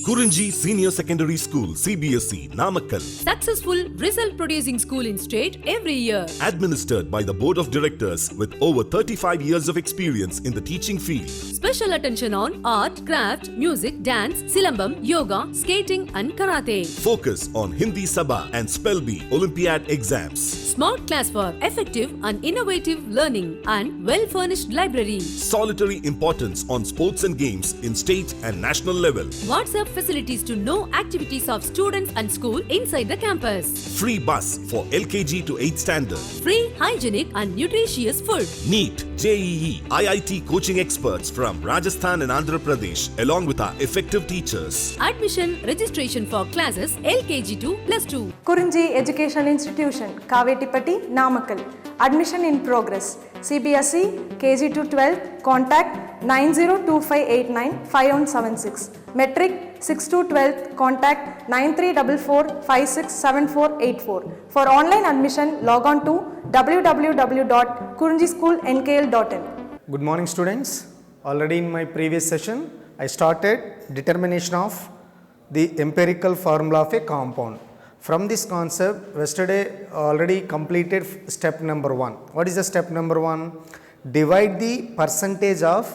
Kurunji Senior Secondary School, CBSE, Namakkal. Successful result producing school in state every year. Administered by the Board of Directors with over 35 years of experience in the teaching field. Special attention on art, craft, music, dance, silambam, yoga, skating and karate. Focus on Hindi Sabha and Spell Bee Olympiad exams. Smart class for effective and innovative learning and well-furnished library. Solitary importance on sports and games in state and national level. WhatsApp facilities to know activities of students and school inside the campus. Free bus for LKG to 8th standard. Free, hygienic and nutritious food. NEET, JEE, IIT coaching experts from Rajasthan and Andhra Pradesh along with our effective teachers. Admission registration for classes LKG to +2. Kurunji Educational Institution, Kavetipatti, Namakkal. Admission in progress. CBSE, KG to 12, contact 9025895176. Metric 6 to 12, contact 9344567484. For online admission, log on to www.kurunjischoolnkl.in. Good morning students. Already in my previous session, I started determination of the empirical formula of a compound. From this concept, yesterday already completed step number 1. What is the step number 1? Divide the percentage of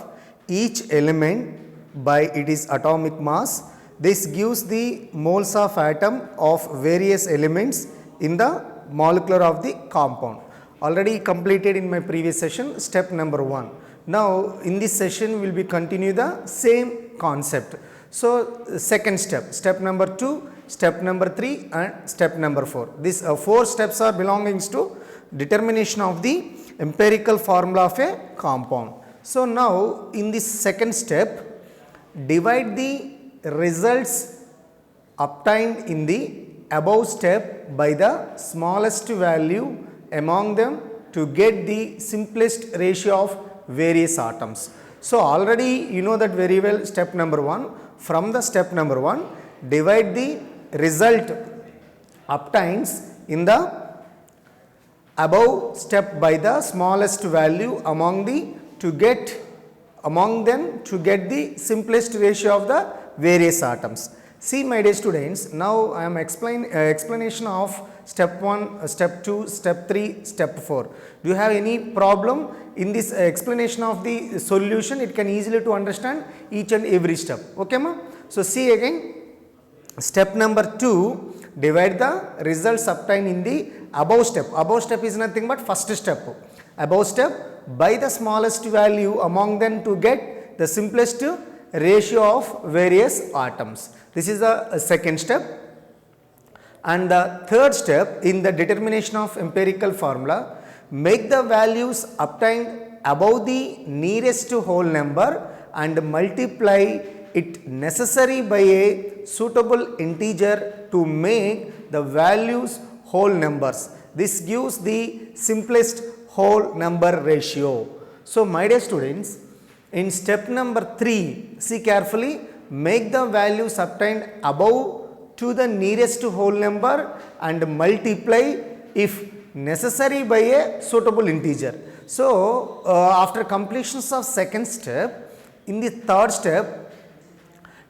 each element by its atomic mass. This gives the moles of atom of various elements in the molecular of the compound. Already completed in my previous session, step number 1. Now in this session we will be continue the same concept. So second step, step number 2, step number 3 and step number 4. These 4 steps are belonging to determination of the empirical formula of a compound. So now in this second step, divide the results obtained in the above step by the smallest value among them to get the simplest ratio of various atoms. So already you know that very well, step number 1. From the step number 1, divide the result obtains in the above step by the smallest value among them to get the simplest ratio of the various atoms. See my dear students, now I am explanation of step 1, step 2, step 3, step 4. Do you have any problem in this explanation of the solution? It can easily to understand each and every step. Okay ma? So see again, step number 2, divide the results obtained in the above step. Above step is nothing but first step. Above step by the smallest value among them to get the simplest ratio of various atoms. This is the second step. And the third step in the determination of empirical formula, make the values obtained above the nearest whole number and multiply it necessary by a suitable integer to make the values whole numbers. This gives the simplest whole number ratio. So my dear students, in step number 3, see carefully, make the values obtained above to the nearest whole number and multiply if necessary by a suitable integer. So after completion of second step, in the third step,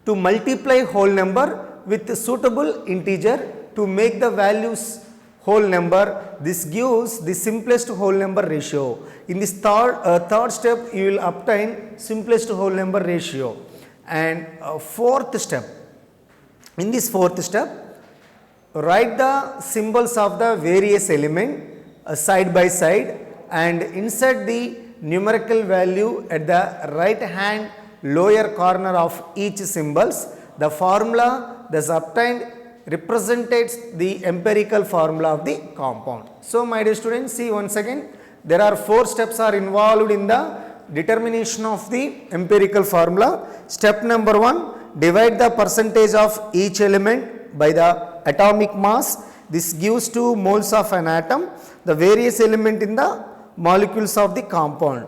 to multiply whole number with a suitable integer to make the values whole number, this gives the simplest whole number ratio. In this third step, you will obtain simplest whole number ratio. And fourth step, in this fourth step, write the symbols of the various element side by side and insert the numerical value at the right hand lower corner of each symbols. The formula thus obtained represents the empirical formula of the compound. So my dear students, see once again, there are 4 steps are involved in the determination of the empirical formula. Step number 1, divide the percentage of each element by the atomic mass. This gives 2 moles of an atom, the various element in the molecules of the compound.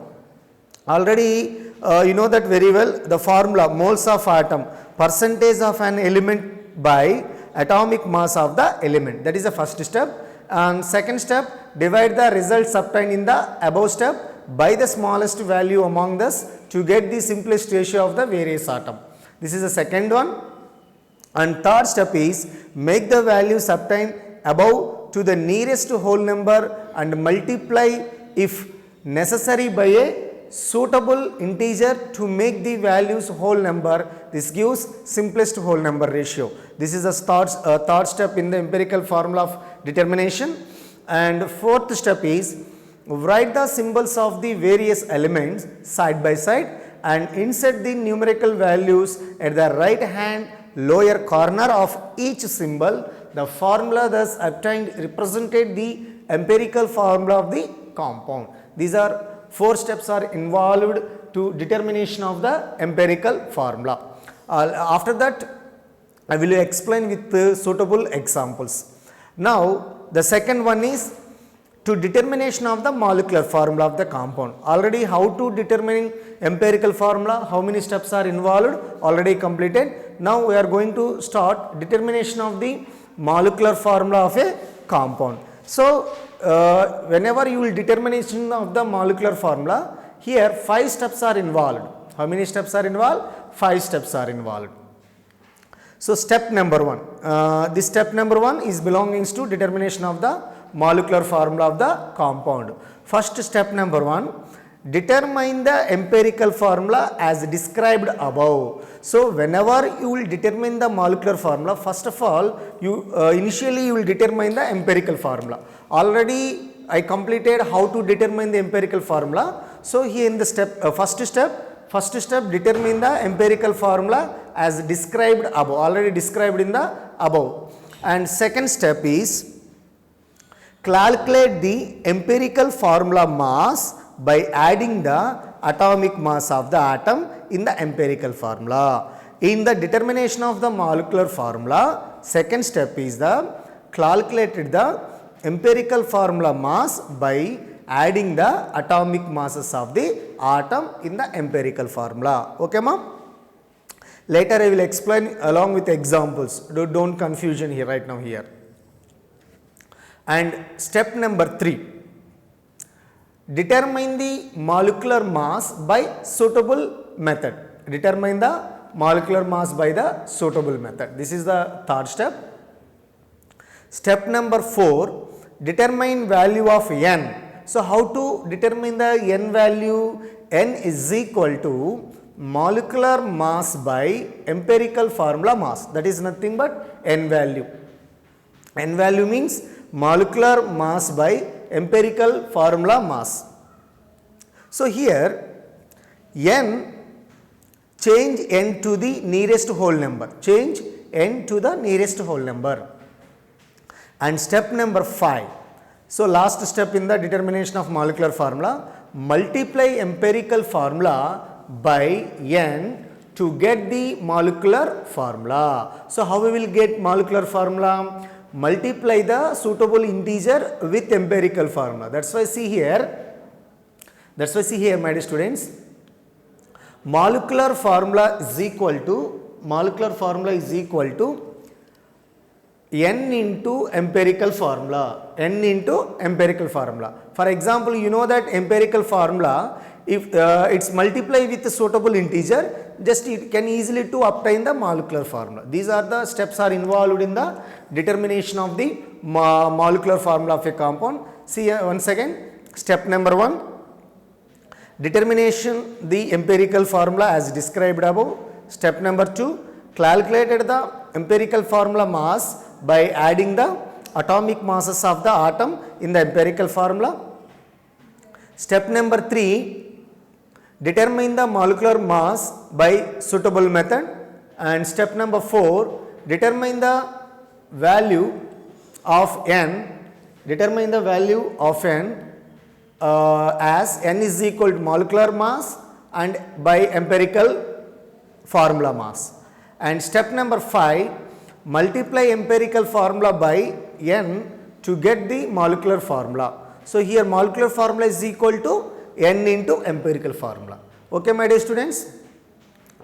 Already you know that very well, the formula moles of atom, percentage of an element by atomic mass of the element. That is the first step. And second step, divide the results obtained in the above step by the smallest value among this to get the simplest ratio of the various atom. This is the second one. And third step is make the values obtained above to the nearest whole number and multiply if necessary by a suitable integer to make the values whole number. This gives simplest whole number ratio. This is the third step in the empirical formula of determination. And fourth step is write the symbols of the various elements side by side and insert the numerical values at the right hand lower corner of each symbol. The formula thus obtained represented the empirical formula of the compound. These are 4 steps are involved to determination of the empirical formula. After that, I will explain with suitable examples. Now, the second one is to determination of the molecular formula of the compound. Already how to determine empirical formula, how many steps are involved, already completed. Now we are going to start determination of the molecular formula of a compound. So whenever you will determination of the molecular formula, here 5 steps are involved. How many steps are involved? 5 steps are involved. So step number 1, this step number 1 is belonging to determination of the molecular formula of the compound. First step number 1, determine the empirical formula as described above. So whenever you will determine the molecular formula, first of all you initially you will determine the empirical formula. Already I completed how to determine the empirical formula. So here in the step first step determine the empirical formula as described above, already described in the above. And second step is calculate the empirical formula mass by adding the atomic mass of the atom in the empirical formula. In the determination of the molecular formula, second step is the calculated the empirical formula mass by adding the atomic masses of the atom in the empirical formula. Okay, ma'am? Later I will explain along with examples. Don't confusion here right now here. And step number 3, determine the molecular mass by suitable method. Determine the molecular mass by the suitable method. This is the third step. Step number 4, determine value of n. So how to determine the n value? N is equal to molecular mass by empirical formula mass. That is nothing but n value. N value means molecular mass by empirical formula mass. So here n, change n to the nearest whole number, change n to the nearest whole number. And step number 5, so last step in the determination of molecular formula, multiply empirical formula by n to get the molecular formula. So how we will get molecular formula? Multiply the suitable integer with empirical formula. That's why see here, my dear students, molecular formula is equal to n into empirical formula, For example, you know that empirical formula, if it's multiplied with a suitable integer, just it can easily to obtain the molecular formula. These are the steps are involved in the determination of the molecular formula of a compound. See once again, step number 1, determination the empirical formula as described above. Step number 2, calculated the empirical formula mass by adding the atomic masses of the atom in the empirical formula. Step number 3, determine the molecular mass by suitable method. And step number 4, determine the value of n, as n is equal to molecular mass and by empirical formula mass. And step number 5, multiply empirical formula by n to get the molecular formula. So here molecular formula is equal to n into empirical formula. Okay, my dear students,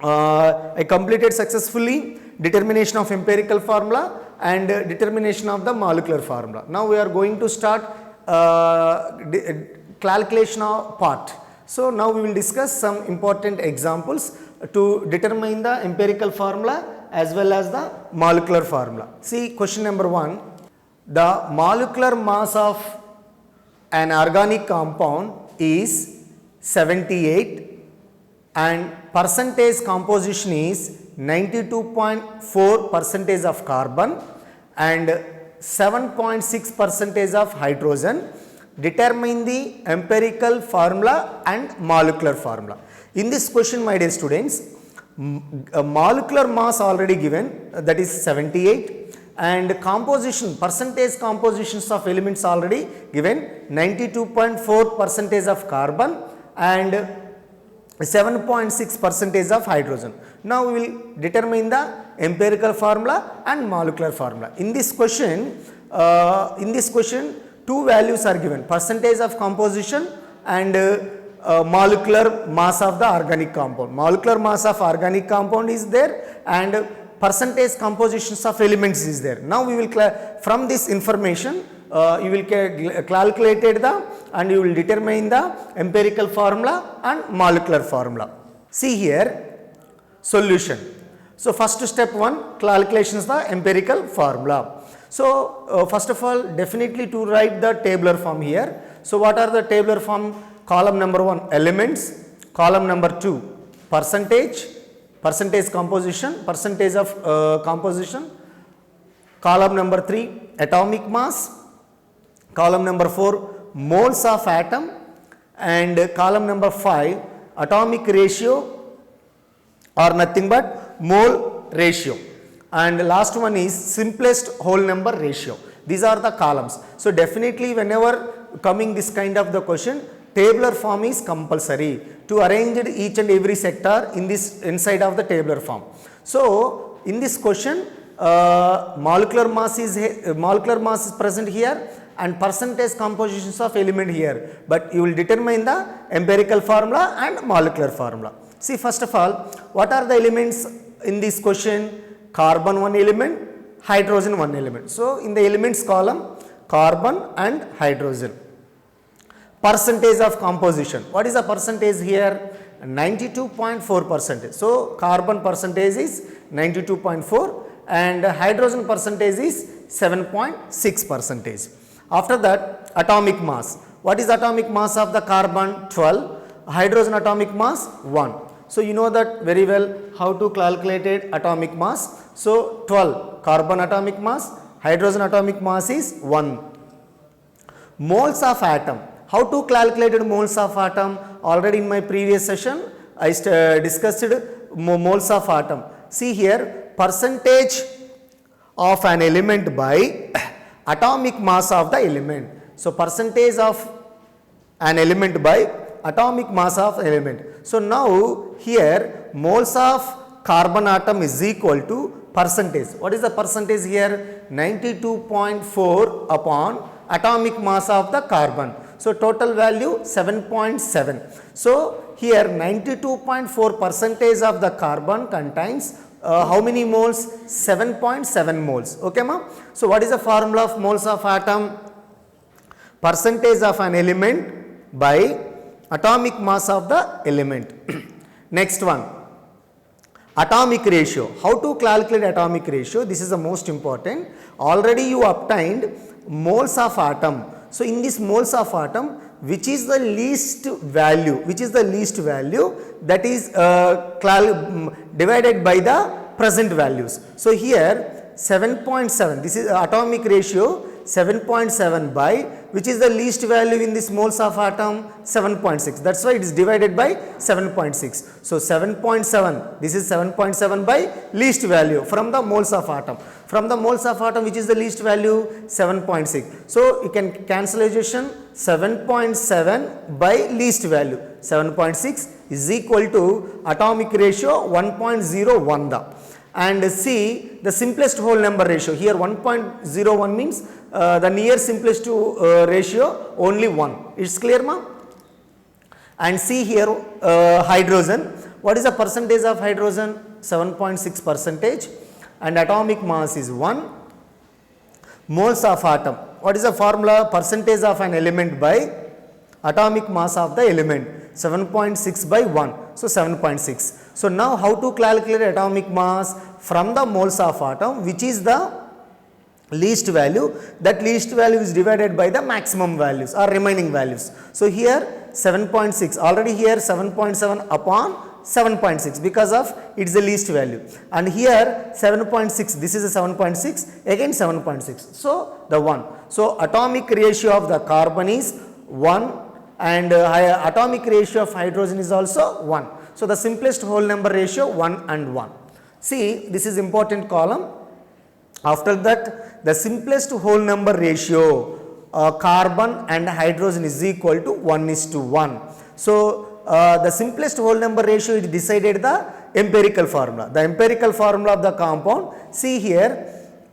I completed successfully determination of empirical formula and determination of the molecular formula. Now we are going to start calculation of part. So now we will discuss some important examples to determine the empirical formula as well as the molecular formula. See question number 1. The molecular mass of an organic compound is 78 and percentage composition is 92.4 percentage of carbon and 7.6 percentage of hydrogen. Determine the empirical formula and molecular formula. In this question, my dear students, molecular mass already given, that is 78, and composition, percentage compositions of elements already given, 92.4 percentage of carbon and 7.6 percentage of hydrogen. Now we will determine the empirical formula and molecular formula. In this question, two values are given, percentage of composition and molecular mass of the organic compound. Molecular mass of organic compound is there and percentage compositions of elements is there. Now we will from this information you will calculate the and you will determine the empirical formula and molecular formula. See here solution. So first step 1, calculations the empirical formula. So first of all, definitely to write the tabular form here. So what are the tabular form? Column number 1 elements, column number 2 percentage composition, percentage of composition, column number 3 atomic mass, column number 4 moles of atom, and column number 5 atomic ratio or nothing but mole ratio, and last one is simplest whole number ratio. These are the columns. So definitely whenever coming this kind of the question, tabular form is compulsory to arrange each and every sector in this inside of the tabular form. So in this question molecular mass is present here and percentage compositions of element here, but you will determine the empirical formula and molecular formula. See first of all, what are the elements in this question? Carbon 1 element, hydrogen 1 element. So in the elements column, carbon and hydrogen. Percentage of composition. What is the percentage here? 92.4 percentage. So carbon percentage is 92.4 and hydrogen percentage is 7.6 percentage. After that, atomic mass. What is atomic mass of the carbon? 12. Hydrogen atomic mass 1. So you know that very well how to calculate atomic mass. So 12 carbon atomic mass, hydrogen atomic mass is 1. Moles of atom. How to calculate moles of atom? Already in my previous session I discussed moles of atom. See here, percentage of an element by atomic mass of the element. So percentage of an element by atomic mass of element. So now here moles of carbon atom is equal to percentage. What is the percentage here? 92.4 upon atomic mass of the carbon. So total value 7.7. So here 92.4 percentage of the carbon contains how many moles? 7.7 moles. Okay ma? So what is the formula of moles of atom? Percentage of an element by atomic mass of the element. Next one, atomic ratio. How to calculate atomic ratio? This is the most important. Already you obtained moles of atom. So in this moles of atom, which is the least value? Which is the least value? That is divided by the present values. So here 7.7. This is atomic ratio 7.7 by which is the least value in this moles of atom? 7.6. That's why it is divided by 7.6. So 7.7. This is 7.7 by least value from the moles of atom. From the moles of atom, which is the least value? 7.6. So you can cancellation 7.7 by least value. 7.6 is equal to atomic ratio 1.01. And see the simplest whole number ratio. Here 1.01 means the near simplest ratio only 1. It's clear ma? And see here hydrogen. What is the percentage of hydrogen? 7.6 percentage. And atomic mass is 1. Moles of atom. What is the formula? Percentage of an element by atomic mass of the element. 7.6 by 1. So 7.6. So now how to calculate atomic mass from the moles of atom, which is the least value, that least value is divided by the maximum values or remaining values. So here 7.6, already here 7.7 upon 7.6 because of it is the least value, and here 7.6, this is a 7.6, again 7.6, so the 1. So atomic ratio of the carbon is 1 and atomic ratio of hydrogen is also 1. So the simplest whole number ratio 1 and 1. See, this is important column. After that, the simplest whole number ratio carbon and hydrogen is equal to 1:1. So the simplest whole number ratio is decided the empirical formula. The empirical formula of the compound, see here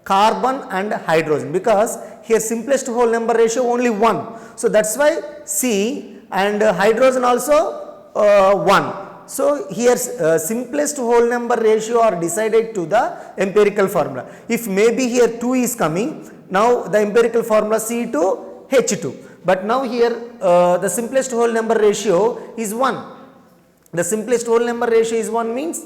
carbon and hydrogen, because here simplest whole number ratio only 1. So that's why C, and hydrogen also 1. So here simplest whole number ratio are decided to the empirical formula. If maybe here 2 is coming, now the empirical formula C2H2. But now here the simplest whole number ratio is 1. The simplest whole number ratio is 1 means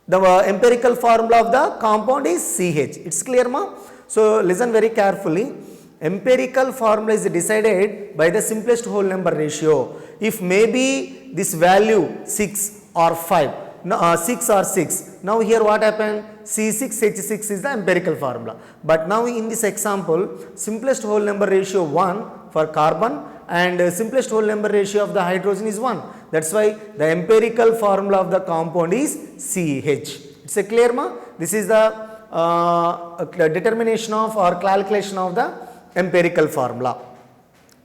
the empirical formula of the compound is CH. It's clear, ma? So listen very carefully. Empirical formula is decided by the simplest whole number ratio. If maybe this value 6 or 5, no, 6 or 6. Now here what happened? C6H6 is the empirical formula. But now in this example, simplest whole number ratio 1 for carbon and simplest whole number ratio of the hydrogen is 1. That's why the empirical formula of the compound is CH. It's a clear, ma? This is the determination of or calculation of the empirical formula.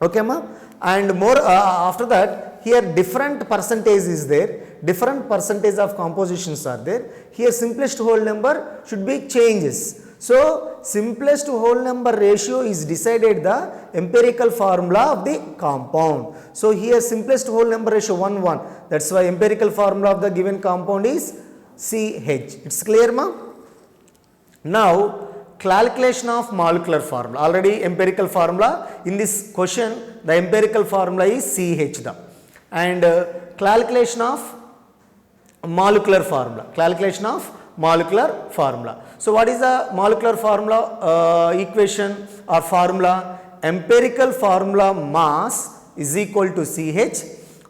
Okay, ma? And more after that, here different percentage is there, different percentage of compositions are there. Here simplest whole number should be changes. So simplest whole number ratio is decided the empirical formula of the compound. So here simplest whole number ratio 1 1. That's why empirical formula of the given compound is CH. It's clear, ma? Now calculation of molecular formula. Already empirical formula in this question, the empirical formula is CH. And calculation of molecular formula. Calculation of molecular formula. So what is the molecular formula equation or formula? Empirical formula mass is equal to CH.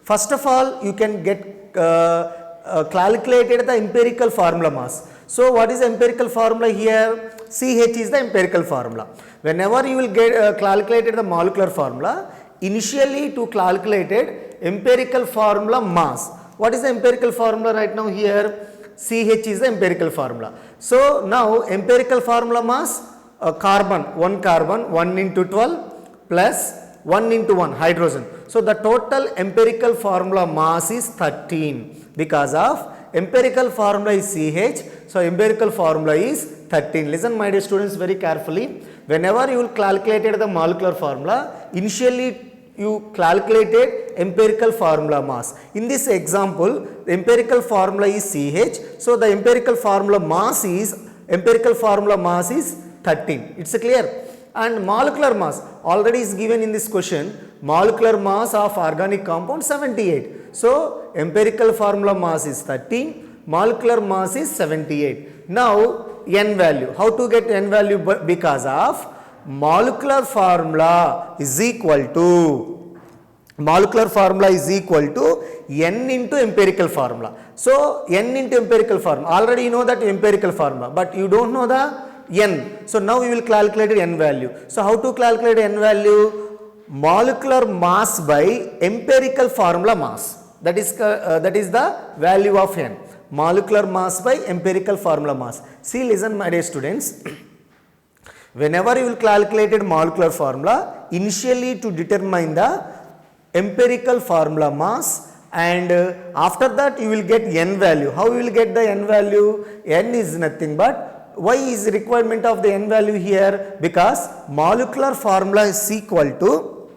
First of all, you can get calculated the empirical formula mass. So what is the empirical formula here? CH is the empirical formula. Whenever you will get calculated the molecular formula, initially to calculated empirical formula mass. What is the empirical formula right now here? CH is the empirical formula. So now empirical formula mass, carbon 1 into 12 plus 1 into 1 hydrogen. So the total empirical formula mass is 13 because of empirical formula is CH. So empirical formula is 13. Listen my dear students very carefully. Whenever you will calculate the molecular formula, initially you calculated empirical formula mass. In this example, the empirical formula is CH. So the empirical formula mass is 13. It's clear. And molecular mass already is given in this question. Molecular mass of organic compound 78. So empirical formula mass is 13. Molecular mass is 78. Now N value. How to get N value? Because of molecular formula is equal to N into empirical formula. So N into empirical formula. Already you know that empirical formula, but you don't know the N. So now we will calculate N value. So how to calculate N value? Molecular mass by empirical formula mass. That is the value of N. Molecular mass by empirical formula mass. See, listen my dear students. Whenever you will calculate molecular formula, initially to determine the empirical formula mass, and after that you will get N value. How you will get the N value? N is nothing but, why is the requirement of the N value here? Because molecular formula is equal to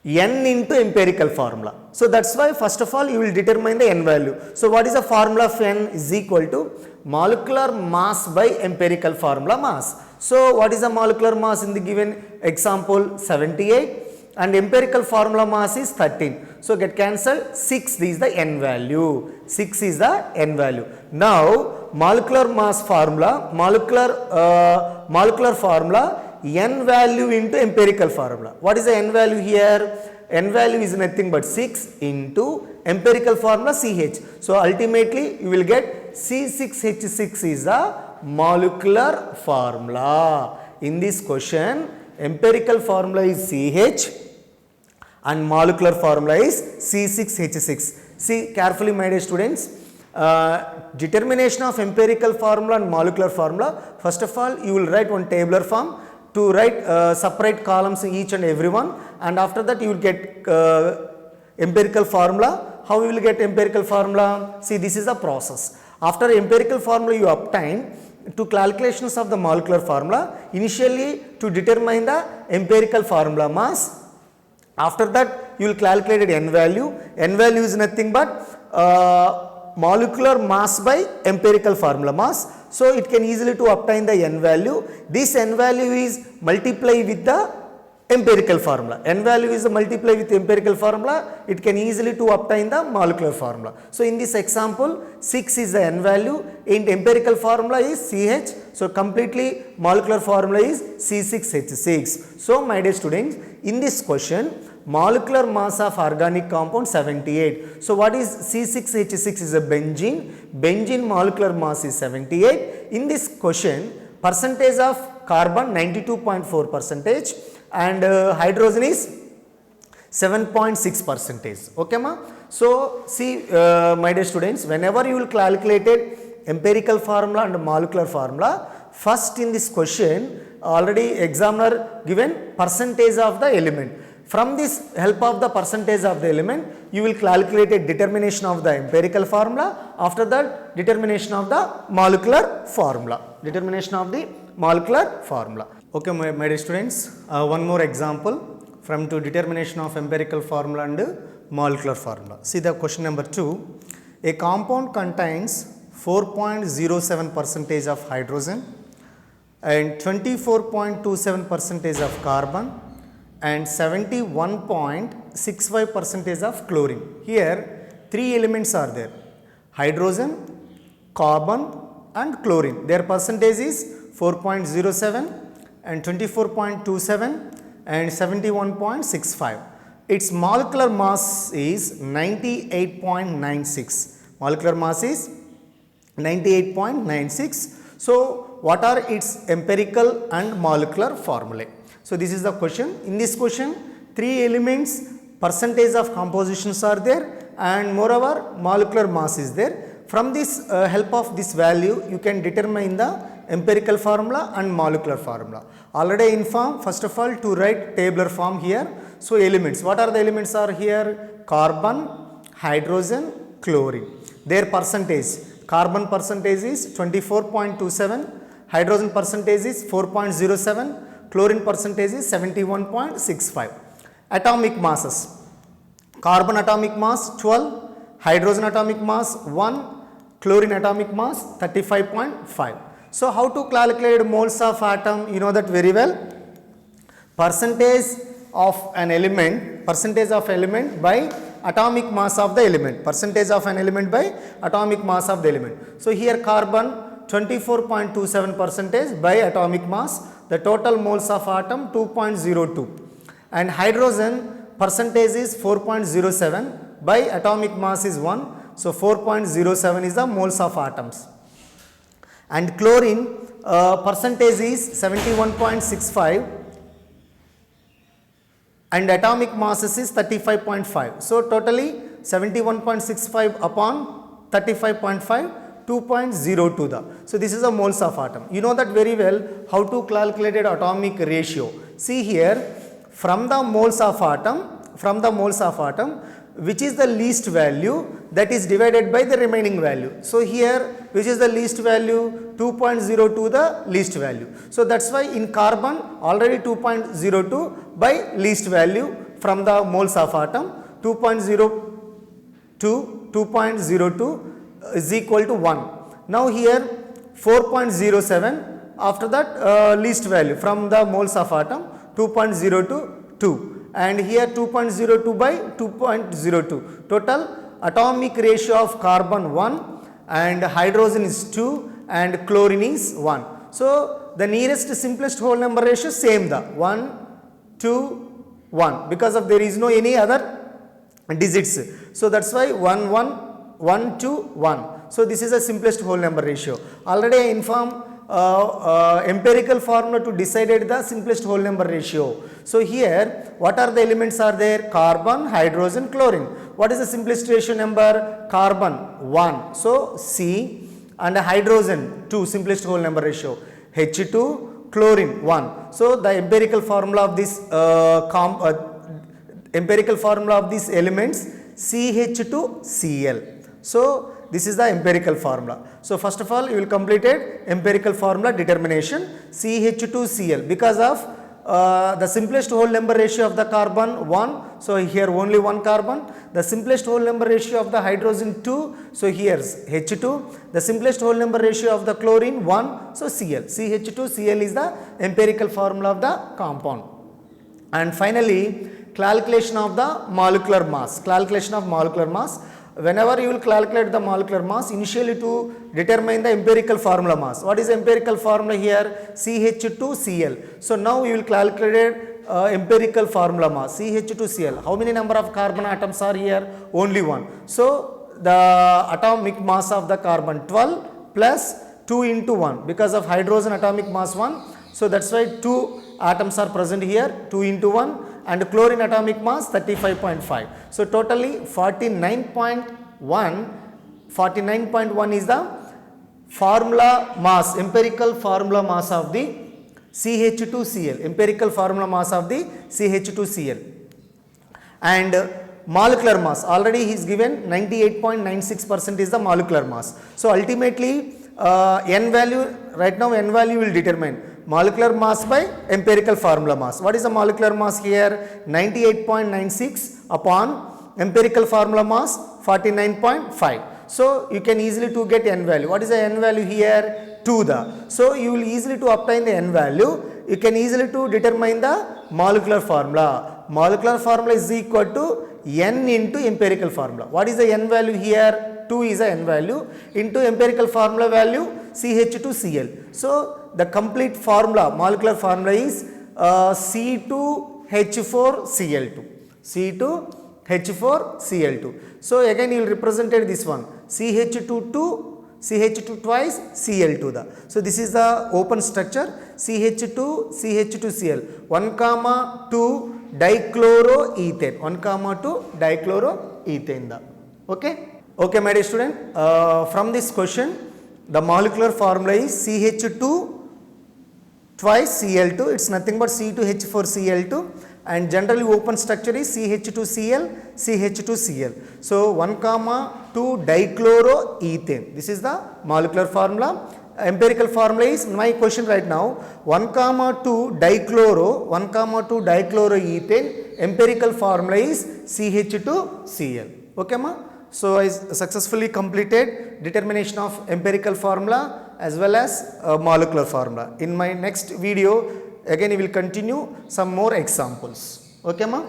N into empirical formula. So that's why first of all you will determine the N value. So what is the formula of N? Is equal to molecular mass by empirical formula mass. So what is the molecular mass in the given example? 78, and empirical formula mass is 13. So get cancelled. 6 is the n value. 6 is the n value. Now molecular mass formula, molecular formula, n value into empirical formula. What is the n value here? N value is nothing but 6 into empirical formula CH. So ultimately you will get C6H6 is the molecular formula. In this question, empirical formula is CH and molecular formula is C6H6. See carefully, my dear students. Determination of empirical formula and molecular formula. First of all, you will write one tabular form to write separate columns each and every one, and after that you will get empirical formula. How you will get empirical formula? See, this is the process. After empirical formula you obtain, to calculations of the molecular formula, initially to determine the empirical formula mass. After that you will calculate n value. N value is nothing but molecular mass by empirical formula mass. So it can easily to obtain the n value. This n value is multiply with the empirical formula. N value is multiply with empirical formula. It can easily to obtain the molecular formula. So in this example, 6 is the n value and empirical formula is CH. So completely molecular formula is C6H6. So my dear students, in this question, molecular mass of organic compound 78. So what is C6H6 is a benzene. Benzene molecular mass is 78. In this question, percentage of carbon 92.4 percentage and hydrogen is 7.6 percentage. Okay ma? So see my dear students, whenever you will calculate empirical formula and molecular formula, first in this question already examiner given percentage of the element. From this help of the percentage of the element, you will calculate a determination of the empirical formula. After that, determination of the molecular formula. Determination of the molecular formula. Okay, my dear students, one more example from to determination of empirical formula and molecular formula. See the question number 2. A compound contains 4.07 percentage of hydrogen and 24.27 percentage of carbon and 71.65 percentage of chlorine. Here 3 elements are there: hydrogen, carbon and chlorine. Their percentage is 4.07 and 24.27 and 71.65. Its molecular mass is 98.96. Molecular mass is 98.96. So what are its empirical and molecular formulae? So this is the question. In this question, 3 elements, percentage of compositions are there and moreover molecular mass is there. From this help of this value, you can determine the empirical formula and molecular formula. Already informed, first of all, to write tabular form here. So elements, what are the elements are here? Carbon, hydrogen, chlorine. Their percentage, carbon percentage is 24.27, hydrogen percentage is 4.07, chlorine percentage is 71.65. Atomic masses, carbon atomic mass 12, hydrogen atomic mass 1, chlorine atomic mass 35.5. So how to calculate moles of atom? You know that very well. Percentage of an element, percentage of element by atomic mass of the element. Percentage of an element by atomic mass of the element. So here carbon 24.27 percentage by atomic mass. The total moles of atom 2.02. And hydrogen percentage is 4.07 by atomic mass is 1. So 4.07 is the moles of atoms. And chlorine percentage is 71.65 and atomic masses is 35.5. So totally 71.65 upon 35.5, 2.02 the. So this is the moles of atom. You know that very well how to calculate atomic ratio. See here, from the moles of atom, which is the least value, that is divided by the remaining value. So here, which is the least value? 2.02 the least value. So that's why in carbon already 2.02 by least value from the moles of atom, 2.02 is equal to 1. Now here 4.07, after that least value from the moles of atom 2.02 2, and here 2.02 by 2.02. Total atomic ratio of carbon 1 and hydrogen is 2 and chlorine is 1. So the nearest simplest whole number ratio same, the 1 2 1, because of there is no any other digits. So that's why 1 1 1 2 1. So this is a simplest whole number ratio. Already I informed empirical formula to decide the simplest whole number ratio. So here what are the elements are there? Carbon, hydrogen, chlorine. What is the simplest ratio number? Carbon 1, so C, and hydrogen 2, simplest whole number ratio, H2, chlorine 1. So the empirical formula of this empirical formula of these elements CH2Cl. So this is the empirical formula. So first of all you will completed empirical formula determination CH2Cl because of the simplest whole number ratio of the carbon 1, so here only one carbon. The simplest whole number ratio of the hydrogen 2, so here's H2. The simplest whole number ratio of the chlorine 1, so Cl. CH2Cl is the empirical formula of the compound. And finally calculation of the molecular mass. Calculation of molecular mass. Whenever you will calculate the molecular mass, initially to determine the empirical formula mass. What is the empirical formula here? CH2Cl. So now you will calculate empirical formula mass CH2Cl. How many number of carbon atoms are here? Only one. So the atomic mass of the carbon 12 plus 2 into 1, because of hydrogen atomic mass 1. So that's why 2 atoms are present here, 2 into 1, and chlorine atomic mass 35.5. So totally 49.1 is the formula mass, empirical formula mass of the CH2Cl, empirical formula mass of the CH2Cl. And molecular mass, already he is given 98.96% is the molecular mass. So ultimately n value, right now n value will determine molecular mass by empirical formula mass. What is the molecular mass here? 98.96 upon empirical formula mass 49.5. So you can easily to get n value. What is the n value here? 2 the. So you will easily to obtain the n value. You can easily to determine the molecular formula. Molecular formula is equal to n into empirical formula. What is the n value here? 2 is the n value into empirical formula value CH2Cl. So the complete formula, molecular formula is C2H4Cl2. C2H4Cl2. So again you will represent this one, CH2 twice Cl2 the. So this is the open structure, CH2Cl, 1,2 dichloroethane, 1,2 dichloroethane the. Okay. Okay, my dear student, from this question the molecular formula is CH2 twice Cl2, it's nothing but C2H4Cl2, and generally open structure is CH2Cl, CH2Cl. So 1,2 dichloroethane, this is the molecular formula. Empirical formula is, my question right now, 1,2 dichloroethane, empirical formula is CH2Cl. Okay ma? So I successfully completed determination of empirical formula as well as molecular formula. In my next video again we will continue some more examples. Okay ma?